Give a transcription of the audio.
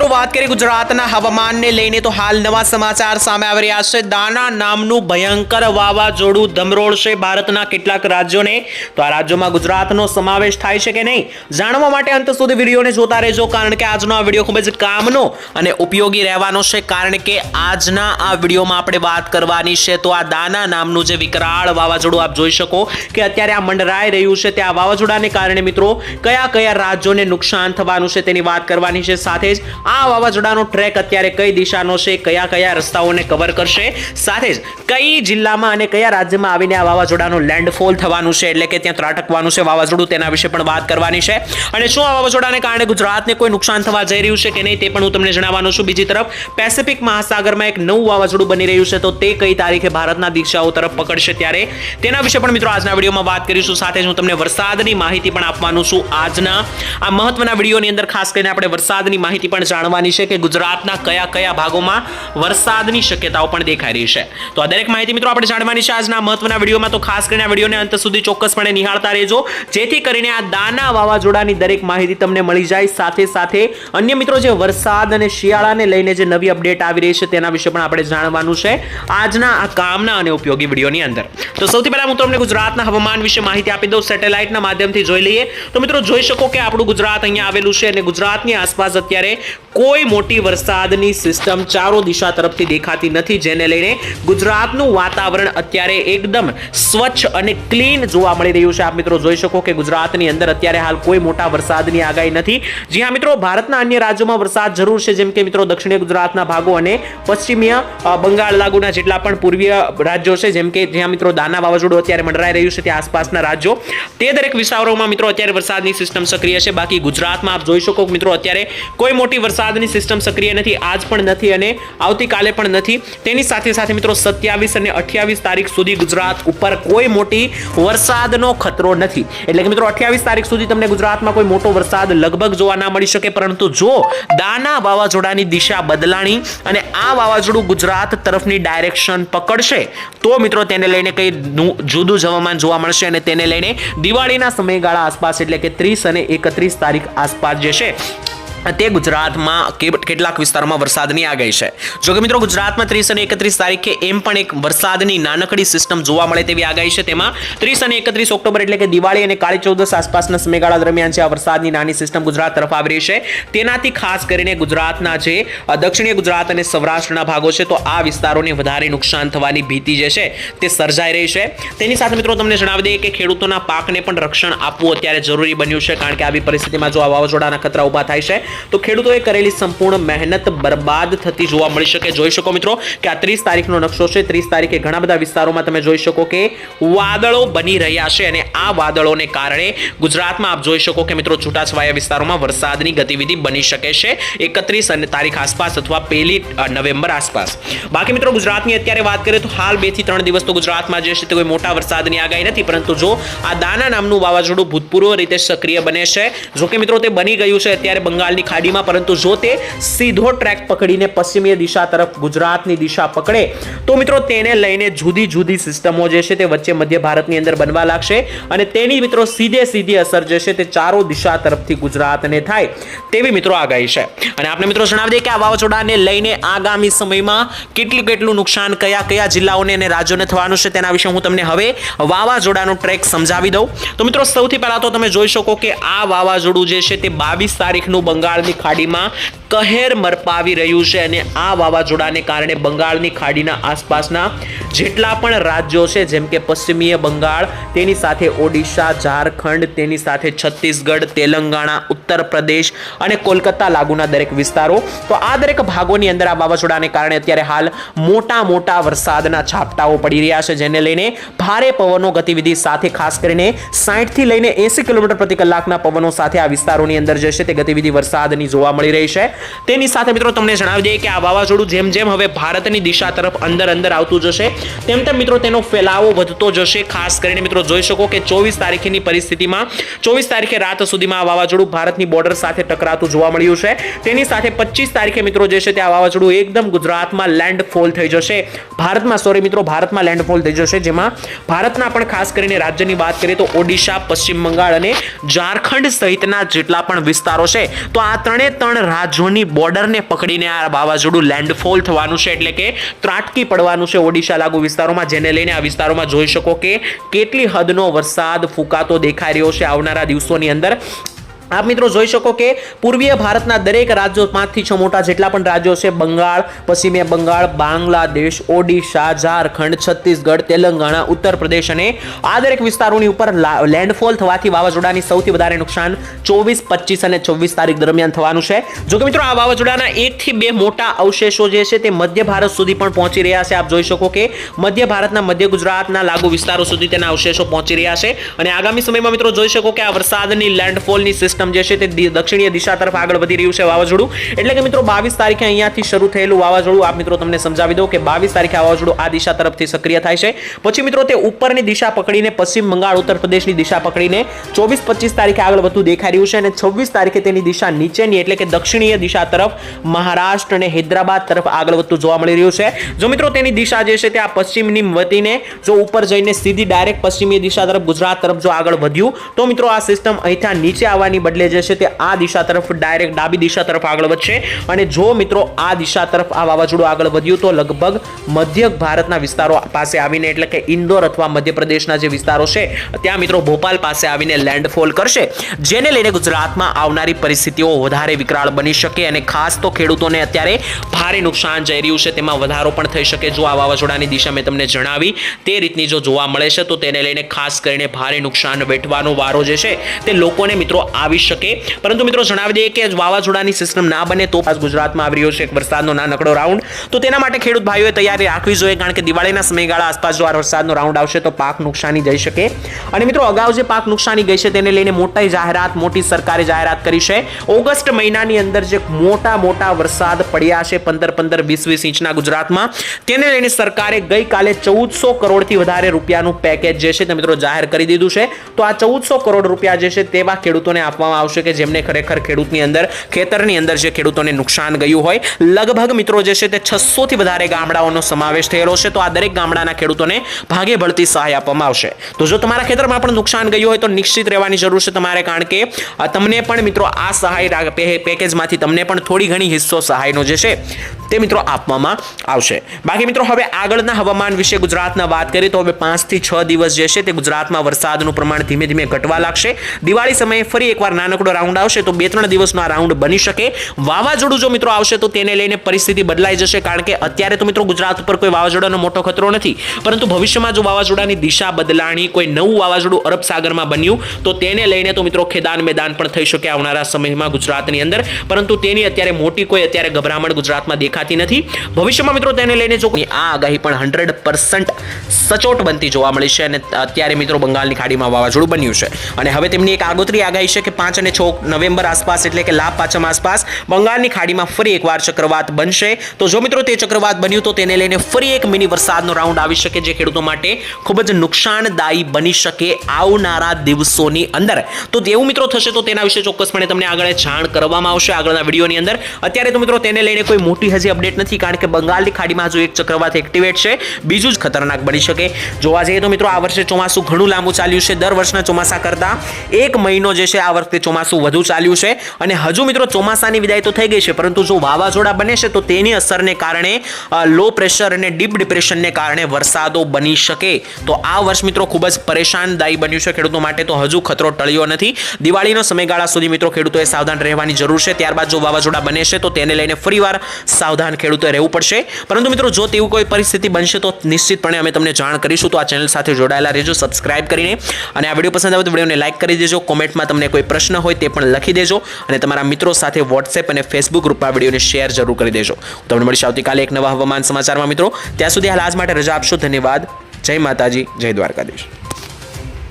મિત્રો વાત કરીએ ગુજરાતના હવામાનને લઈને તો હાલ નવા સમાચાર સામે આવી રહ્યા છે। દાના નામનું ભયંકર વાવાઝોડું ધમરોળશે ભારતના કેટલાક રાજ્યોને। તો આ રાજ્યોમાં ગુજરાતનો સમાવેશ થાય છે કે નહીં, જાણવા માટે અંત સુધી વિડીયોને જોતા રહેજો, કારણ કે આજનો આ વિડીયો ખૂબ જ કામનો અને ઉપયોગી રહેવાનો છે। કારણ કે આજના આ વિડીયોમાં આપણે વાત કરવાની છે તો આ દાના નામનું જે વિકરાળ વાવાઝોડું આપ જોઈ શકો કે અત્યારે આ મંડરાઈ રહ્યું છે, તે આ વાવાઝોડાને કારણે મિત્રો કયા કયા રાજ્યોને નુકસાન થવાનું છે તેની વાત કરવાની છે। સાથે જ આ વાવાઝોડાનો ટ્રેક અત્યારે કઈ દિશાનો છે, કયા કયા રસ્તાઓને કવર કરશે, સાથે જ કઈ જિલ્લામાં અને કયા રાજ્યમાં આવીને આ વાવાઝોડાનો લેન્ડફોલ થવાનું છે, એટલે કે ત્યાં ત્રાટકવાનું છે વાવાઝોડું, તેના વિશે પણ વાત કરવાની છે। અને શું આ વાવાઝોડાને કારણે ગુજરાતને કોઈ નુકસાન થવા જઈ રહ્યું છે કે નહીં તે પણ હું તમને જણાવવાનો છું। બીજી તરફ પેસિફિક મહાસાગરમાં એક નવું વાવાઝોડું બની રહ્યું છે, તો તે કઈ તારીખે ભારતના દિશાઓ તરફ પકડશે ત્યારે તેના વિશે પણ મિત્રો આજના વિડીયોમાં વાત કરીશું। સાથે જ હું તમને વરસાદની માહિતી પણ આપવાનું છું આજના આ મહત્વના વિડીયોની અંદર। ખાસ કરીને આપણે વરસાદની માહિતી પણ જાણવાની છે કે ગુજરાતના કયા કયા ભાગોમાં વરસાદની શક્યતાઓ પણ દેખાઈ રહી છે। તો આ દરેક માહિતી મિત્રો આપણે જાણવાની છે આજના મહત્વના વિડીયોમાં। તો ખાસ કરીને આ વિડીયોને અંત સુધી ચોક્કસપણે નિહાળતા રહેજો, જેથી કરીને આ દાના વાવાઝોડાની દરેક માહિતી તમને મળી જાય। સાથે સાથે અન્ય મિત્રો જે વરસાદ અને શિયાળાને લઈને જે નવી અપડેટ આવી રહી છે તેના વિશે પણ આપણે જાણવાનું છે આજના આ કામના અને ઉપયોગી વિડીયોની અંદર। તો સૌથી પહેલા હું તમને ગુજરાતના હવામાન વિશે માહિતી આપી દઉં, સેટેલાઇટના માધ્યમથી જોઈ લઈએ તો મિત્રો જોઈ શકો કે આપણું ગુજરાત અહીંયા આવેલું છે અને ગુજરાતની આસપાસ અત્યારે કોઈ મોટી વરસાદની સિસ્ટમ ચારો દિશા તરફથી દેખાતી નથી, જેને લઈને ગુજરાતનું વાતાવરણ અત્યારે એકદમ સ્વચ્છ અને ક્લીન જોવા મળી રહ્યું છે। આપ મિત્રો જોઈ શકો કે ગુજરાતની અંદર અત્યારે હાલ કોઈ મોટા વરસાદની આગાહી નથી। જી હા મિત્રો, ભારતના અન્ય રાજ્યોમાં વરસાદ જરૂર છે, જેમ કે મિત્રો દક્ષિણીય ગુજરાતના ભાગો અને પશ્ચિમીય બંગાળ લાગુના જેટલા પણ પૂર્વીય રાજ્યો છે, જેમ કે જ્યાં મિત્રો દાના વાવાઝોડું અત્યારે મંડરાઈ રહ્યું છે ત્યાં આસપાસના રાજ્યો, તે દરેક વિસ્તારોમાં મિત્રો અત્યારે વરસાદની સિસ્ટમ સક્રિય છે। બાકી ગુજરાતમાં આપ જોઈ શકો મિત્રો અત્યારે કોઈ મોટી વરસાદની સિસ્ટમ સક્રિય નથી, આજ પણ નથી અને આવતીકાલે પણ નથી। તેની સાથે સાથે મિત્રો 27 અને 28 તારીખ સુધી ગુજરાત ઉપર કોઈ મોટી વરસાદનો ખતરો નથી, એટલે કે મિત્રો 28 તારીખ સુધી તમને ગુજરાતમાં કોઈ મોટો વરસાદ લગભગ જોવા ના મળી શકે। પરંતુ જો દાના વાવાઝોડાની દિશા બદલાણી અને આ વાવાઝોડું ગુજરાત તરફની ડાયરેક્શન પકડશે તો મિત્રો તેને લઈને કઈ જુદું હવામાન જોવા મળશે અને તેને લઈને દિવાળીના સમયગાળા આસપાસ એટલે કે 30 અને 31 તારીખ આસપાસ જે છે તે ગુજરાતમાં કેટલાક વિસ્તારોમાં વરસાદની આગાહી છે। જો કે મિત્રો ગુજરાતમાં 30 અને 31 તારીખે એમ પણ એક વરસાદની નાનકડી સિસ્ટમ જોવા મળે તેવી આગાહી છે। તેમાં 30 અને 31 ઓક્ટોબર એટલે કે દિવાળી અને કાળી ચૌદસ આસપાસના સમયગાળા દરમિયાન છે આ વરસાદની નાની સિસ્ટમ ગુજરાત તરફ આવી રહી છે। તેનાથી ખાસ કરીને ગુજરાતના જે દક્ષિણીય ગુજરાત અને સૌરાષ્ટ્રના ભાગો છે તો આ વિસ્તારોને વધારે નુકસાન થવાની ભીતિ જે છે તે સર્જાઈ રહી છે। તેની સાથે મિત્રો તમને જણાવી દઈએ કે ખેડૂતોના પાકને પણ રક્ષણ આપવું અત્યારે જરૂરી બન્યું છે, કારણ કે આવી પરિસ્થિતિમાં જો આ વાવાઝોડાના ખતરા ઉભા થાય છે તો ખેડૂતોએ કરેલી સંપૂર્ણ મહેનત બરબાદ થતી જોવા મળી શકે। જોઈ શકો મિત્રો કે આ 30 તારીખનો નકશો છે। 30 તારીખે ઘણા બધા વિસ્તારોમાં તમે જોઈ શકો કે વાદળો બની રહ્યા છે અને આ વાદળોને કારણે ગુજરાતમાં આપ જોઈ શકો કે મિત્રો છૂટાછવાયા વિસ્તારોમાં વરસાદની ગતિવિધિ બની શકે છે 31 તારીખ આસપાસ અથવા 1 નવેમ્બર આસપાસ। બાકી મિત્રો ગુજરાતની અત્યારે વાત કરીએ તો હાલ 2 થી 3 દિવસ તો ગુજરાતમાં જે છે તે કોઈ મોટા વરસાદની આગાહી નથી, પરંતુ જો આ દાના નામનું વાવાઝોડું ભૂતપૂર્વ રીતે સક્રિય બને છે, જો કે મિત્રો તે બની ગયું છે અત્યારે બંગાળની ખાડીમાં, પરંતુ જો તે સીધો ટ્રેક પકડીને પશ્ચિમીય દિશા તરફ ગુજરાતની દિશા પકડે તો મિત્રો તેને લઈને જુદી જુદી સિસ્ટમો જે છે તે વચ્ચે મધ્ય ભારતની અંદર બનવા લાગશે અને તેની મિત્રો સીધી અસર જે છે તે ચારો દિશા તરફથી ગુજરાતને થાય તેવી મિત્રો આગાહી છે। અને આપણે મિત્રો જણાવી દઈએ કે આ વાવાઝોડાને લઈને આગામી સમયમાં કેટલું નુકસાન કયા કયા જિલ્લાઓને અને રાજ્યોને થવાનું છે તેના વિશે હું તમને હવે વાવાઝોડાનો ટ્રેક સમજાવી દઉં। તો મિત્રો સૌથી પહેલા તો તમે જોઈ શકો કે આ વાવાઝોડું જે છે તે 22 તારીખનું બંગાળની ખાડીમાં કહેર મરપાવી રહ્યું છે અને આ વાવાઝોડાને કારણે બંગાળની ખાડીના આસપાસના જેટલા પણ રાજ્યો છે, જેમ કે પશ્ચિમીય બંગાળ, તેની સાથે ઓડિશા, ઝારખંડ, તેની સાથે છત્તીસગઢ, તેલંગાણા, ઉત્તર પ્રદેશ અને કોલકાતા લાગુના દરેક વિસ્તારો, તો આ દરેક ભાગોની અંદર આ વાવાઝોડાને કારણે અત્યારે હાલ મોટા વરસાદના છાપટાઓ પડી રહ્યા છે, જેને લઈને ભારે પવનો ગતિવિધિ સાથે ખાસ કરીને 60 થી લઈને 80 કિલોમીટર પ્રતિ કલાકના પવનો સાથે આ વિસ્તારોની અંદર જે છે તે ગતિવિધિ વરસાદની જોવા મળી રહી છે। તેની સાથે મિત્રો તમને જણાવી દઈએ કે આ વાવાઝોડું જેમ જેમ હવે ભારતની દિશા તરફ અંદર આવતું જશે તેમ તેમ મિત્રો તેનો ફેલાવો વધતો જશે। ખાસ કરીને મિત્રો જોઈ શકો કે 24 તારીખની પરિસ્થિતિમાં 24 તારીખે રાત સુધીમાં આ વાવાઝોડું ભારતની બોર્ડર સાથે ટકરાતું જોવા મળ્યું છે। તેની સાથે 25 તારીખે મિત્રો જે છે તે આ વાવાઝોડું એકદમ ગુજરાતમાં લેન્ડફોલ થઈ જશે, ભારતમાં લેન્ડફોલ થઈ જશે, જેમાં ભારતના પણ ખાસ કરીને રાજ્યની વાત કરીએ તો ઓડિશા, પશ્ચિમ બંગાળ અને ઝારખંડ સહિતના જેટલા પણ વિસ્તારો છે તો આ ત્રણે ત્રણ રાજ્યો રાજ્યોની બોર્ડરને પકડીને આ વાવાઝોડું લેન્ડફોલ થવાનું છે, એટલે કે ત્રાટકી પડવાનું છે ઓડિશા લાગુ વિસ્તારોમાં, જેને લઈને આ વિસ્તારોમાં જોઈ શકો કે કેટલી હદનો વરસાદ ફૂંકાતો દેખાઈ રહ્યો છે આવનારા દિવસોની અંદર. આપ મિત્રો જોઈ શકો કે પૂર્વીય ભારતના દરેક રાજ્યો 5 થી 6 મોટા જેટલા પણ રાજ્યો છે, બંગાળ, પશ્ચિમીય બંગાળ, બાંગ્લાદેશ, ઓડિશા, ઝારખંડ, છત્તીસગઢ, તેલંગાણા, ઉત્તર પ્રદેશ અને આ દરેક વિસ્તારોની ઉપર લેન્ડફોલ થવાથી વાવાઝોડાની સૌથી વધારે નુકસાન 24, 25 અને 26 તારીખ દરમિયાન થવાનું છે. જો કે મિત્રો આ વાવાઝોડાના 1 થી 2 મોટા અવશેષો જે છે તે મધ્ય ભારત સુધી પણ પહોંચી રહ્યા છે. આપ જોઈ શકો કે મધ્ય ભારતના મધ્ય ગુજરાતના લાગુ વિસ્તારો સુધી તેના અવશેષો પહોંચી રહ્યા છે અને આગામી સમયમાં મિત્રો જોઈ શકો કે આ વરસાદની લેન્ડફોલની સિસ્ટમ જે છે તે દક્ષિણીય દિશા તરફ આગળ વધી રહ્યું છે વાવાઝોડું. એટલે કે મિત્રો 22 તારીખે અહીંયાથી શરૂ થયેલું વાવાઝોડું, આપ મિત્રો તમને સમજાવી દઉં કે 22 તારીખે વાવાઝોડું આ દિશા તરફથી સક્રિય થાય છે. પછી મિત્રો તે ઉપરની દિશા પકડીને પશ્ચિમ બંગાળ, ઉત્તર પ્રદેશની દિશા પકડીને 24-25 તારીખે આગળ વધતું દેખાઈ રહ્યું છે અને 26 તારીખે તેની દિશા નીચેની એટલે કે દક્ષિણીય દિશા તરફ મહારાષ્ટ્ર અને હૈદરાબાદ તરફ આગળ વધતું જોવા મળી રહ્યું છે. જો મિત્રો તેની દિશા જે છે તે આ પશ્ચિમની વતીને જો ઉપર જઈને સીધી ડાયરેક્ટ પશ્ચિમી દિશા તરફ ગુજરાત તરફ જો આગળ વધ્યું તો મિત્રો આ સિસ્ટમ અહીંથી નીચે આવવાની બદલે જે છે તે આ દિશા તરફ ડાયરેક્ટ ડાબી દિશા તરફ આગળ વધશે અને જો મિત્રો આ દિશા તરફ આ વાવાઝોડું આગળ વધ્યું તો લગભગ મધ્ય ભારતના વિસ્તારો પાસે આવીને એટલે કે ઇન્દોર અથવા મધ્યપ્રદેશના જે વિસ્તારો છે ત્યાં મિત્રો ભોપાલ પાસે આવીને લેન્ડફોલ કરશે, જેને લઈને ગુજરાતમાં આવનારી પરિસ્થિતિઓ વધારે વિકરાળ બની શકે અને ખાસ તો ખેડૂતોને અત્યારે ભારે નુકસાન જઈ રહ્યું છે તેમાં વધારો પણ થઈ શકે. જો આ વાવાઝોડાની દિશા મેં તમને જણાવી તે રીતની જો જોવા મળે છે તો તેને લઈને ખાસ કરીને ભારે નુકસાન વેઠવાનો વારો જે છે તે લોકોને મિત્રો આવી શકે. પરંતુ મિત્રો જણાવી દઈએ કે વાવાઝોડાની સિસ્ટમ ના બને તો ગુજરાતમાં આવી રહ્યો છે એક વરસાદનો નાનકડો રાઉન્ડ, તો તેના માટે ખેડૂત ભાઈઓએ તૈયારી રાખવી જોઈએ, કારણ કે દિવાળીના સમયગાળા આસપાસ જો આ વરસાદનો રાઉન્ડ આવશે તો પાક નુકસાની જઈ શકે. અને મિત્રો અગાઉ જે પાક નુકસાની ગઈ છે તેને લઈને મોટી સરકારે જાહેરાત કરી છે. ઓગસ્ટ મહિનાની અંદર જે મોટા વરસાદ પડ્યા છે 15, 20 ઇંચના ગુજરાતમાં, તેને લઈને સરકારે ગઈકાલે 1400 કરોડથી વધારે રૂપિયાનું પેકેજ જે છે તે મિત્રો જાહેર કરી દીધું છે. તો આ 1400 કરોડ રૂપિયા જે છે તેવા ખેડૂતોને આપવામાં આવશે કે જેમને ખરેખર ખેડૂતની અંદર ખેતરની અંદર જે ખેડૂતોને નુકસાન ગયું હોય. લગભગ મિત્રો જે છે તે 600 થી વધારે ગામડાઓનો સમાવેશ થયેલો છે. તો આ દરેક ગામડાના ખેડૂતોને ભાગે ભળતી સહાય આપવામાં આવશે. તો જો તમારા ખેતરમાં પણ નુકસાન ગયું હોય તો નિશ્ચિત રહેવાની જરૂર છે તમારે, કારણ કે તમને પણ મિત્રો આ સહાય પેકેજમાંથી તમને પણ થોડી ઘણી હિસ્સો સહાયનો જે છે તે મિત્રો આપવામાં આવશે. બાકી મિત્રો હવે આગળના હવામાન વિશે ગુજરાતના વાત કરીએ તો હવે 5 થી 6 દિવસ જે છે તે ગુજરાતમાં વરસાદનું પ્રમાણ ધીમે ધીમે ઘટવા લાગશે. દિવાળી સમયે ફરી એકવાર નાનકડો રાઉન્ડ આવશે તો 2-3 દિવસનો આ રાઉન્ડ બની શકે. વાવાઝોડું જો મિત્રો આવશે તો તેને લઈને પરિસ્થિતિ બદલાઈ જશે, કારણ કે અત્યારે તો મિત્રો ગુજરાત ઉપર કોઈ વાવાઝોડાનો મોટો ખતરો નથી, પરંતુ ભવિષ્યમાં જો વાવાઝોડાની દિશા બદલાણી, કોઈ નવું વાવાઝોડું અરબ સાગરમાં બન્યું તો તેને લઈને તો મિત્રો ખેદાન મેદાન પણ થઈ શકે આવનારા સમયમાં ગુજરાતની અંદર. પરંતુ તેની અત્યારે મોટી કોઈ અત્યારે ગભરામણ ગુજરાતમાં દેખાતી નથી. ભવિષ્યમાં મિત્રો તેને લઈને જો આ આગાહી પણ 100% સચોટ બનતી જોવા મળી છે અને અત્યારે મિત્રો બંગાળની ખાડીમાં વાવાઝોડું બન્યું છે અને હવે તેમની એક આગોતરી આગાહી છે કે 5 અને 6 નવેમ્બર આસપાસ એટલે કે લાભ પાંચમ આસપાસ બંગાળની ખાડીમાં ફરી એકવાર ચક્રવાત બનશે. તો જો મિત્રો તે ચક્રવાત બન્યું તો તેને લઈને ફરી એક મિની વરસાદનો રાઉન્ડ આવી શકે, જે ખેડૂતો માટે ખૂબ જ નુકસાનદાયી બની શકે આવનારા દિવસોની અંદર. તો તેવું મિત્રો થશે તો તેના વિશે ચોક્કસપણે તમને આગળ જાણ કરવામાં આવશે આગળના વિડીયોની અંદર. અત્યારે તો મિત્રો તેને લઈને કોઈ મોટી હજી અપડેટ નથી, કારણ કે બંગાળની ખાડીમાં જો એક ચક્રવાત એક્ટિવેટ છે, બીજું જ ખતરનાક બની શકે. જોવા જઈએ તો મિત્રો આ વર્ષે ચોમાસું ઘણું લાંબુ ચાલ્યું છે. દર વર્ષના ચોમાસા કરતા 1 મહિનો જે છે આ વખતે ચોમાસું વધુ ચાલ્યું છે અને હજુ મિત્રો ચોમાસાની વિદાય તો થઈ ગઈ છે, પરંતુ જો વાવાઝોડા બને છે તો તેની અસરને કારણે લો પ્રેશર અને ડીપ ડિપ્રેશનને કારણે વરસાદો બની શકે. તો આ વર્ષ મિત્રો ખૂબ જ પરેશાનદાયી બન્યું છે ખેડૂતો માટે. તો હજુ ખતરો ટળ્યો નથી. દિવાળીનો સમયગાળા સુધી મિત્રો ખેડૂતોએ સાવધાન રહેવાની જરૂર છે. ત્યારબાદ જો વાવાઝોડા બને છે તો તેને લઈને ફરીવાર સાવધાન ખેડૂતોએ રહેવું પડશે. પરંતુ મિત્રો જો તેવું કોઈ પરિસ્થિતિ બનશે તો નિશ્ચિતપણે અમે તમને જાણ કરીશું. તો આ ચેનલ સાથે જોડાયેલા રહેજો સબસ્ક્રાઇબ કરીને, અને આ વિડીયો પસંદ આવે તો વિડીયોને લાઈક કરી દેજો. કોમેન્ટમાં તમને કોઈ પ્રશ્ન હોય તે પણ લખી દેજો અને તમારા મિત્રો સાથે વોટ્સએપ અને ફેસબુક ગ્રુપમાં વિડીયોને શેર જરૂર કરી દેજો. તમને મળીશું આવતીકાલે એક નવા હવામાન સમાચારમાં મિત્રો. ત્યાં સુધી હાલ આજ માટે રજા આપશો. ધન્યવાદ. જય માતાજી, જય દ્વારકાધીશ.